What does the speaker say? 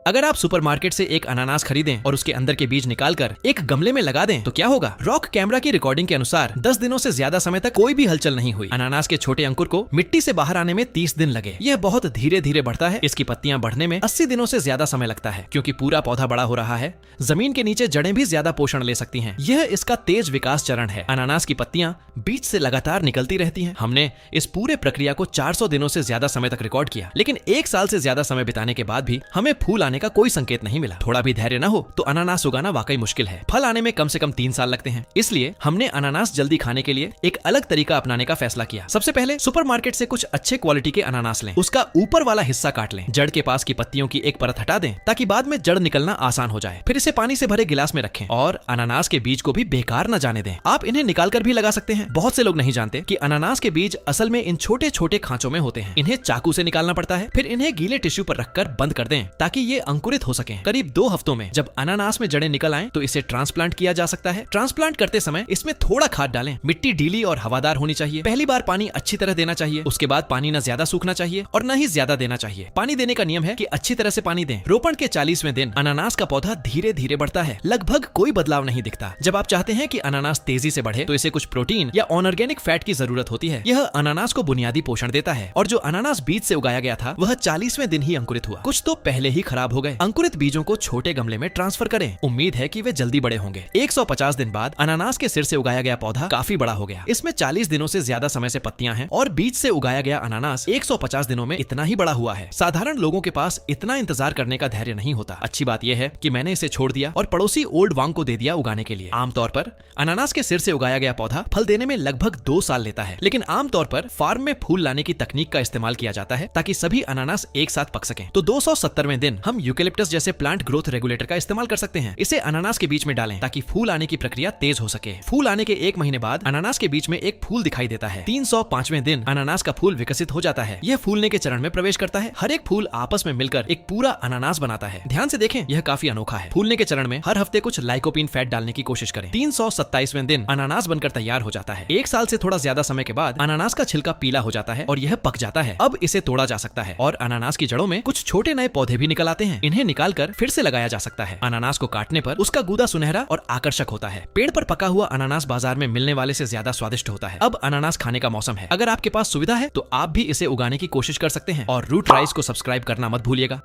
अगर आप सुपरमार्केट से एक अनानास खरीदें और उसके अंदर के बीज निकालकर एक गमले में लगा दें तो क्या होगा? रॉक कैमरा की रिकॉर्डिंग के अनुसार 10 दिनों से ज्यादा समय तक कोई भी हलचल नहीं हुई। अनानास के छोटे अंकुर को मिट्टी से बाहर आने में 30 दिन लगे। यह बहुत धीरे धीरे बढ़ता है। इसकी पत्तियां बढ़ने में 80 दिनों से ज्यादा समय लगता है, क्योंकि पूरा पौधा बड़ा हो रहा है। जमीन के नीचे जड़ें भी ज्यादा पोषण ले सकती हैं। यह इसका तेज विकास चरण है। अनानास की पत्तियां बीज से लगातार निकलती रहती हैं। हमने इस पूरे प्रक्रिया को 400 दिनों से ज्यादा समय तक रिकॉर्ड किया, लेकिन 1 साल से ज्यादा समय बिताने के बाद भी हमें फूल आने का कोई संकेत नहीं मिला। थोड़ा भी धैर्य न हो तो अनानास उगाना वाकई मुश्किल है। फल आने में कम से कम 3 साल लगते हैं। इसलिए हमने अनानास जल्दी खाने के लिए एक अलग तरीका अपनाने का फैसला किया। सबसे पहले सुपरमार्केट से कुछ अच्छे क्वालिटी के अनानास लें। उसका ऊपर वाला हिस्सा काट लें। जड़ के पास की पत्तियों की एक परत हटा दें ताकि बाद में जड़ निकलना आसान हो जाए। फिर इसे पानी से भरे गिलास में रखें और अनानास के बीज को भी बेकार न जाने दें। आप इन्हें निकाल कर भी लगा सकते हैं। बहुत से लोग नहीं जानते कि अनानास के बीज असल में इन छोटे छोटे खांचों में होते हैं। इन्हें चाकू से निकालना पड़ता है। फिर इन्हें गीले टिश्यू पर रखकर बंद कर दें ताकि ये अंकुरित हो सके। करीब 2 हफ्तों में जब अनानास में जड़ें निकल आएं तो इसे ट्रांसप्लांट किया जा सकता है। ट्रांसप्लांट करते समय इसमें थोड़ा खाद डालें। मिट्टी ढीली और हवादार होनी चाहिए। पहली बार पानी अच्छी तरह देना चाहिए। उसके बाद पानी न ज्यादा सूखना चाहिए और न ही ज्यादा देना चाहिए। पानी देने का नियम है कि अच्छी तरह से पानी दें। रोपण के 40वें दिन अनानास का पौधा धीरे धीरे बढ़ता है। लगभग कोई बदलाव नहीं दिखता। जब आप चाहते हैं कि अनानास तेजी से बढ़े तो इसे कुछ प्रोटीन या ऑर्गेनिक फैट की जरूरत होती है। यह अनानास को बुनियादी पोषण देता है। और जो अनानास बीज से उगाया गया था वह 40वें दिन ही अंकुरित हुआ। कुछ तो पहले ही खराब हो गए। अंकुरित बीजों को छोटे गमले में ट्रांसफर करें। उम्मीद है कि वे जल्दी बड़े होंगे। 150 दिन बाद अनानास के सिर से उगाया गया पौधा काफी बड़ा हो गया। इसमें 40 दिनों से ज्यादा समय से पत्तियां हैं और बीज से उगाया गया अनानास 150 दिनों में इतना ही बड़ा हुआ है। साधारण लोगों के पास इतना इंतजार करने का धैर्य नहीं होता। अच्छी बात यह है कि मैंने इसे छोड़ दिया और पड़ोसी ओल्ड वांग को दे दिया उगाने के लिए। आमतौर पर अनानास के सिर से उगाया गया पौधा फल देने में लगभग 2 साल लेता है, लेकिन आमतौर पर फार्म में फूल लाने की तकनीक का इस्तेमाल किया जाता है ताकि सभी अनानास एक साथ पक सकें। तो 270वें दिन हम यूकेलिप्टस जैसे प्लांट ग्रोथ रेगुलेटर का इस्तेमाल कर सकते हैं। इसे अनानास के बीच में डालें ताकि फूल आने की प्रक्रिया तेज हो सके। फूल आने के 1 महीने बाद अनानास के बीच में एक फूल दिखाई देता है। 305वें दिन अनानास का फूल विकसित हो जाता है। यह फूलने के चरण में प्रवेश करता है। हर एक फूल आपस में मिलकर एक पूरा अनानास बनाता है। ध्यान से देखें, यह काफी अनोखा है। फूलने के चरण में हर हफ्ते कुछ लाइकोपीन फैट डालने की कोशिश करें। 327वें दिन अनानास बनकर तैयार हो जाता है। 1 साल से थोड़ा ज्यादा समय के बाद अनानास का छिलका पीला हो जाता है और यह पक जाता है। अब इसे तोड़ा जा सकता है और अनानास की जड़ों में कुछ छोटे नए पौधे भी निकल आते हैं। इन्हें निकालकर फिर से लगाया जा सकता है। अनानास को काटने पर उसका गूदा सुनहरा और आकर्षक होता है। पेड़ पर पका हुआ अनानास बाजार में मिलने वाले से ज्यादा स्वादिष्ट होता है। अब अनानास खाने का मौसम है। अगर आपके पास सुविधा है तो आप भी इसे उगाने की कोशिश कर सकते हैं। और रूट राइस को सब्सक्राइब करना मत भूलिएगा।